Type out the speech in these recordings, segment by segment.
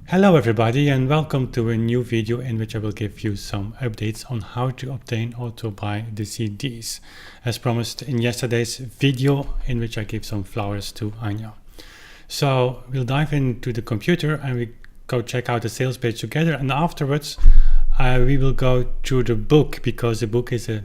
Hello everybody and welcome to a new video in which I will give you some updates on how to obtain or to buy the CDs, as promised in yesterday's video in which I gave some flowers to Anya. So we'll dive into the computer and we go check out the sales page together, and afterwards we will go through the book because the book is a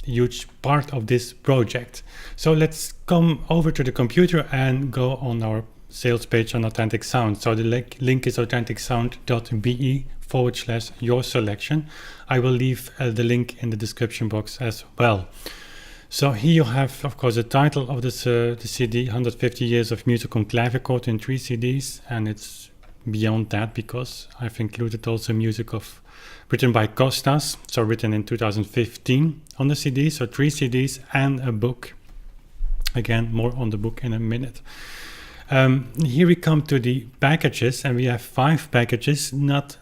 huge part of this project. So let's come over to the computer and go on our sales page on Authentic Sound. So the link is authenticsound.be/your selection. I will leave the link in the description box as well. So here you have, of course, the title of this the CD, 150 Years of Music on Clavichord in 3 CDs, and it's beyond that because I've included also music written by Costas, so written in 2015 on the CD, so 3 CDs and a book. Again, more on the book in a minute. Here we come to the packages, and we have 5 packages, not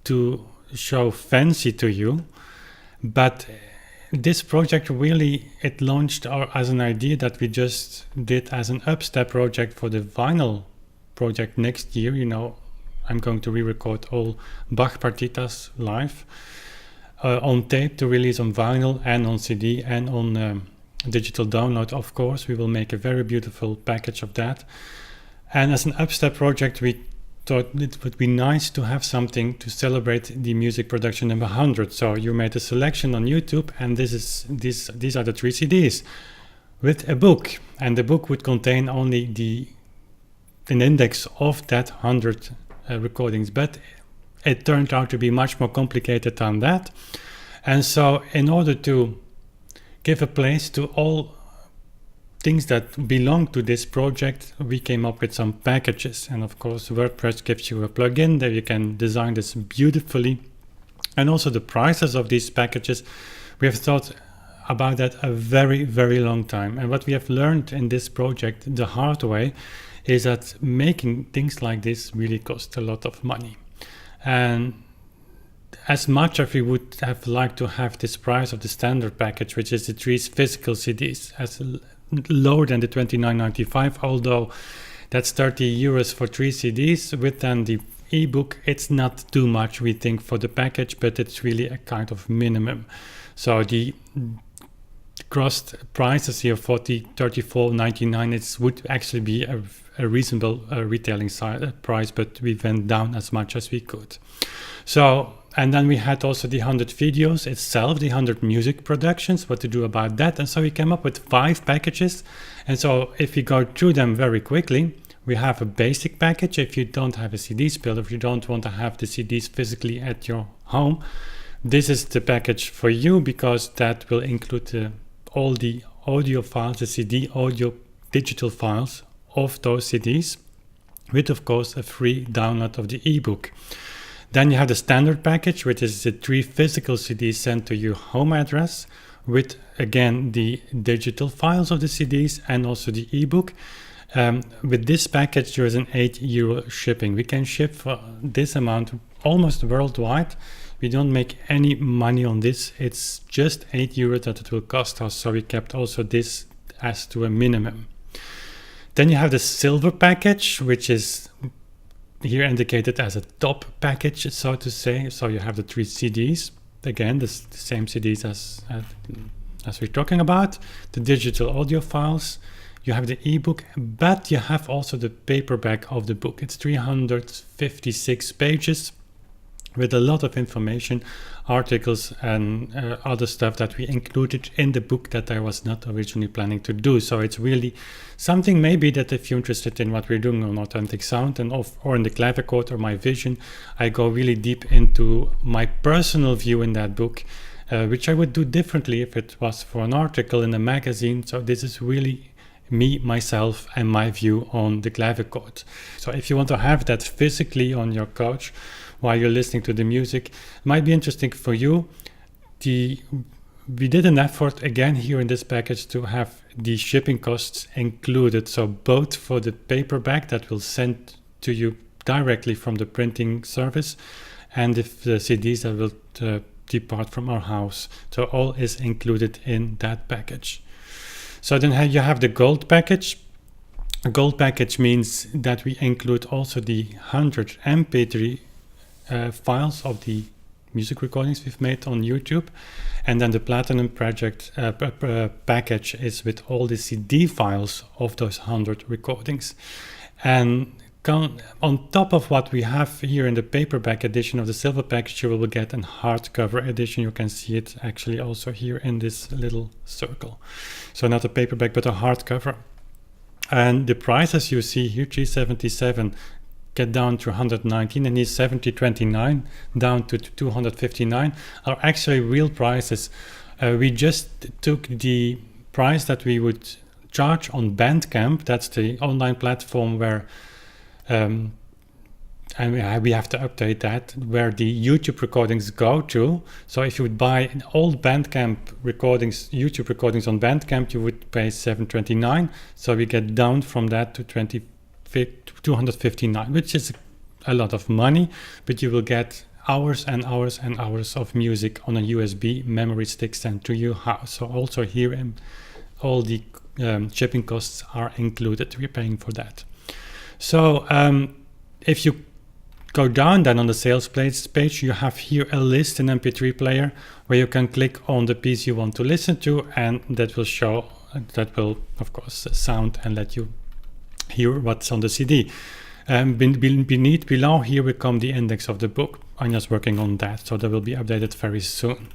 to show fancy to you, but this project really, it launched as an idea that we just did as an upstep project for the vinyl project next year. You know, I'm going to re-record all Bach partitas live on tape to release on vinyl and on CD and on digital download. Of course, we will make a very beautiful package of that. And as an upstep project, we thought it would be nice to have something to celebrate the music production number 100. So you made a selection on YouTube, and these are the 3 CDs with a book, and the book would contain only an index of that 100 recordings, but it turned out to be much more complicated than that. And so in order to give a place to all things that belong to this project, we came up with some packages. And of course, WordPress gives you a plugin that you can design this beautifully. And also the prices of these packages, we have thought about that a very, very long time. And what we have learned in this project the hard way is that making things like this really costs a lot of money. And as much as we would have liked to have this price of the standard package, which is the 3 physical CDs, as lower than the $29.95, although that's 30 euros for 3 CDs, with then the ebook, it's not too much, we think, for the package, but it's really a kind of minimum. So the gross prices here, $34.99, it would actually be a reasonable retailing price, but we went down as much as we could. So, and then we had also the 100 videos itself, the 100 music productions, what to do about that. And so we came up with 5 packages. And so if we go through them very quickly, we have a basic package. If you don't have a CD player, if you don't want to have the CDs physically at your home, this is the package for you, because that will include all the audio files, the CD audio digital files of those CDs, with of course a free download of the ebook. Then you have the standard package, which is the 3 physical CDs sent to your home address, with again the digital files of the CDs and also the ebook. With this package, there is an €8 shipping. We can ship for this amount almost worldwide. We don't make any money on this. It's just €8 that it will cost us. So we kept also this as to a minimum. Then you have the silver package, which is here indicated as a top package, so to say. So you have the 3 CDs, again the same CDs as we're talking about, the digital audio files, you have the ebook, but you have also the paperback of the book. It's 356 pages with a lot of information, articles and other stuff that we included in the book that I was not originally planning to do. So it's really something maybe that if you're interested in what we're doing on Authentic Sound or in the clavichord or my vision, I go really deep into my personal view in that book, which I would do differently if it was for an article in a magazine. So this is really me, myself, and my view on the clavichord. So if you want to have that physically on your couch while you're listening to the music, it might be interesting for you. We did an effort again here in this package to have the shipping costs included. So both for the paperback that will send to you directly from the printing service, and if the CDs that will depart from our house. So all is included in that package. So then you have the gold package, A gold package means that we include also the 100 MP3 files of the music recordings we've made on YouTube. And then the Platinum project package is with all the CD files of those 100 recordings. And on top of what we have here in the paperback edition of the silver package, you will get a hardcover edition. You can see it actually also here in this little circle. So not a paperback, but a hardcover. And the prices you see here, 377, get down to 119, and these 7029 down to 259 are actually real prices. We just took the price that we would charge on Bandcamp. That's the online platform where and we have to update that, where the YouTube recordings go to. So if you would buy old Bandcamp recordings, YouTube recordings on Bandcamp, you would pay $729. So we get down from that to 259, which is a lot of money, but you will get hours and hours and hours of music on a USB memory stick sent to your house. So also here, all the shipping costs are included. We're paying for that. So if you go down then on the sales page, you have here a list in MP3 player where you can click on the piece you want to listen to, and that will of course sound and let you hear what's on the CD. Below here will come the index of the book. I'm just working on that, so that will be updated very soon.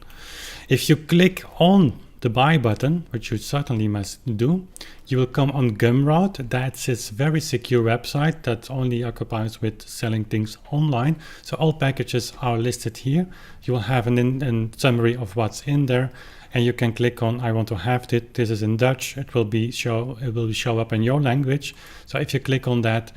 If you click on the buy button, which you certainly must do, you will come on Gumroad. That's its very secure website that only occupies with selling things online. So all packages are listed here. You will have a summary of what's in there, and you can click on I want to have it. This is in Dutch. It will show up in your language. So if you click on that,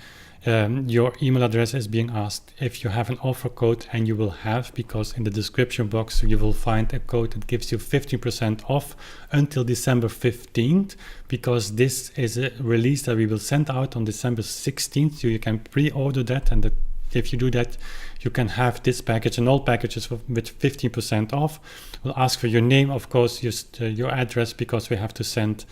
your email address is being asked. If you have an offer code, and you will have, because in the description box you will find a code that gives you 15% off until December 15th, because this is a release that we will send out on December 16th, so you can pre-order that, and if you do that, you can have this package and all packages with 15% off. We'll ask for your name, of course, your address, because we have to send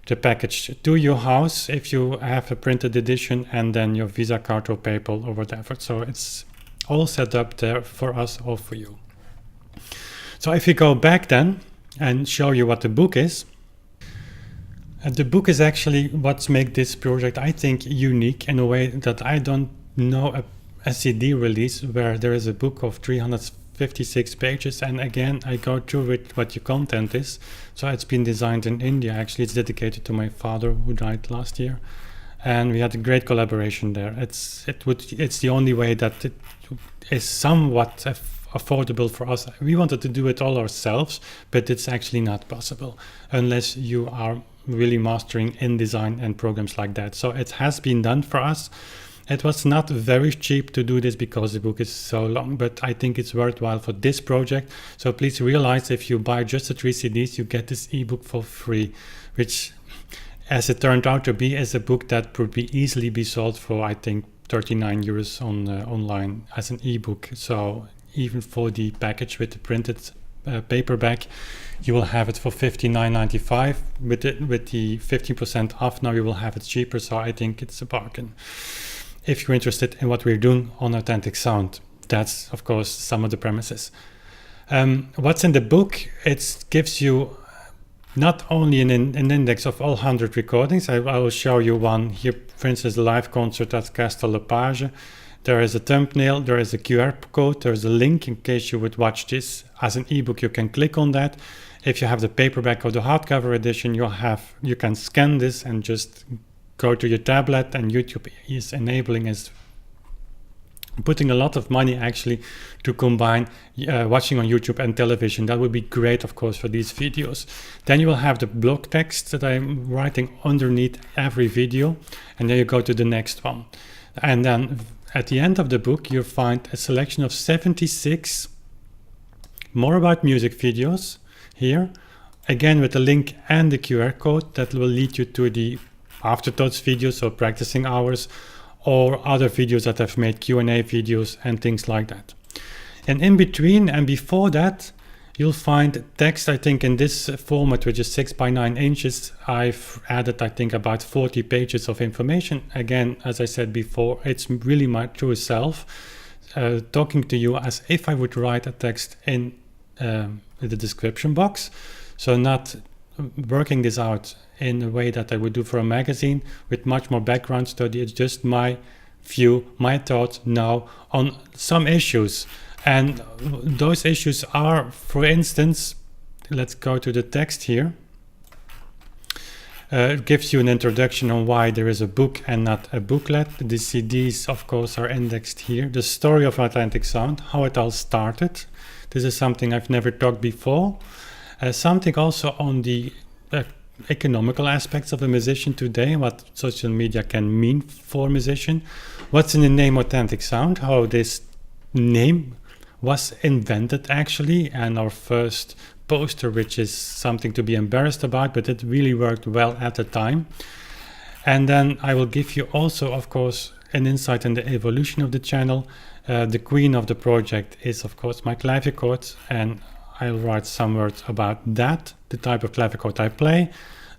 the package to your house if you have a printed edition, and then your Visa card or PayPal or whatever. So it's all set up there for us or for you. So if we go back then and show you what the book is. The book is actually what makes this project, I think, unique in a way that I don't know a CD release where there is a book of 356 pages, and again I go through with what your content is. So it's been designed in India. Actually, it's dedicated to my father who died last year, and we had a great collaboration there. It's the only way that it is somewhat affordable for us. We wanted to do it all ourselves, but it's actually not possible unless you are really mastering InDesign and programs like that. So it has been done for us. It was not very cheap to do this because the book is so long, but I think it's worthwhile for this project. So please realize, if you buy just the 3 CDs, you get this ebook for free, which, as it turned out to be, is a book that could easily be sold for, I think, 39 euros online as an ebook. So even for the package with the printed paperback, you will have it for $59.95. With the 15% off now, you will have it cheaper. So I think it's a bargain. If you're interested in what we're doing on Authentic Sound, that's of course some of the premises. What's in the book? It gives you not only an index of all 100 recordings. I will show you one here, for instance, the live concert at Castel Lepage. There is a thumbnail, there is a QR code, there is a link in case you would watch this as an ebook. You can click on that. If you have the paperback or the hardcover edition, you can scan this and just go to your tablet, and YouTube is putting a lot of money actually to combine watching on YouTube and television. That would be great, of course, for these videos. Then you will have the blog text that I'm writing underneath every video, and then you go to the next one. And then at the end of the book, you'll find a selection of 76 more about music videos here, again with the link and the QR code that will lead you to the afterthoughts videos or practicing hours, or other videos that I've made, Q&A videos and things like that. And in between and before that, You'll find text, I think, in this format, which is 6 by 9 inches. I've added, I think, about 40 pages of information. Again, as I said before, it's really my true self, talking to you as if I would write a text in the description box. So not working this out in a way that I would do for a magazine with much more background study. It's just my view, my thoughts now on some issues. And those issues are, for instance, let's go to the text here. It gives you an introduction on why there is a book and not a booklet. The CDs, of course, are indexed here. The story of Atlantic Sound, how it all started. This is something I've never talked before. Something also on the economical aspects of a musician today, what social media can mean for a musician. What's in the name Authentic Sound, how this name was invented actually, and our first poster, which is something to be embarrassed about, but it really worked well at the time. And then I will give you also, of course, an insight in the evolution of the channel. The queen of the project is, of course, my clavichord, and I'll write some words about that, the type of clavichord I play,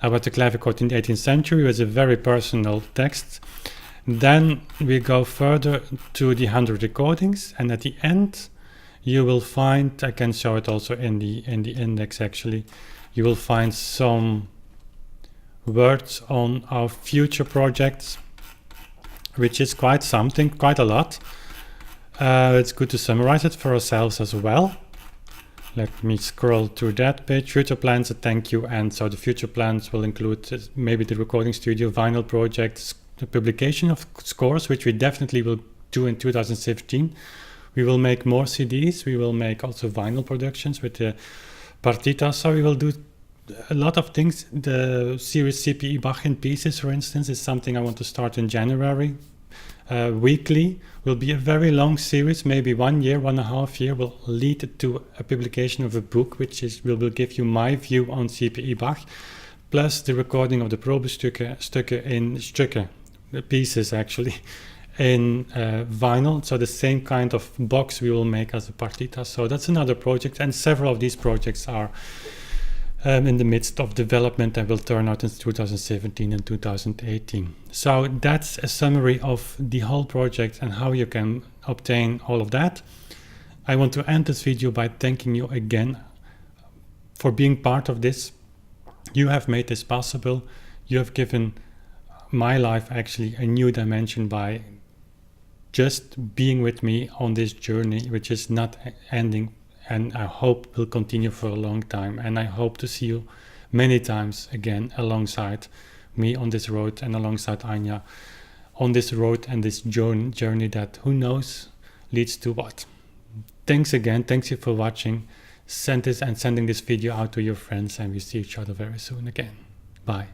about the clavichord in the 18th century. It's a very personal text. Then we go further to the 100 recordings, and at the end you will find, I can show it also in the index actually, you will find some words on our future projects, which is quite something, quite a lot. It's good to summarize it for ourselves as well. Let me scroll through that page. Future plans, a thank you. And so the future plans will include maybe the recording studio, vinyl projects, the publication of scores, which we definitely will do in 2015. We will make more CDs. We will make also vinyl productions with the partitas. So we will do a lot of things. The series CPE Bach in Pieces, for instance, is something I want to start in January. Weekly will be a very long series, maybe 1 year, 1.5 years, will lead to a publication of a book, which will give you my view on CPE Bach, plus the recording of the stukken pieces actually, in vinyl. So the same kind of box we will make as a partita. So that's another project, and several of these projects are in the midst of development and will turn out in 2017 and 2018. So that's a summary of the whole project and how you can obtain all of that. I want to end this video by thanking you again for being part of this. You have made this possible. You have given my life actually a new dimension by just being with me on this journey, which is not ending, and I hope will continue for a long time. And I hope to see you many times again alongside me on this road, and alongside Anya on this road and this journey that, who knows, leads to what. Thanks again. Thanks you for watching. Sending this video out to your friends, and we see each other very soon again. Bye.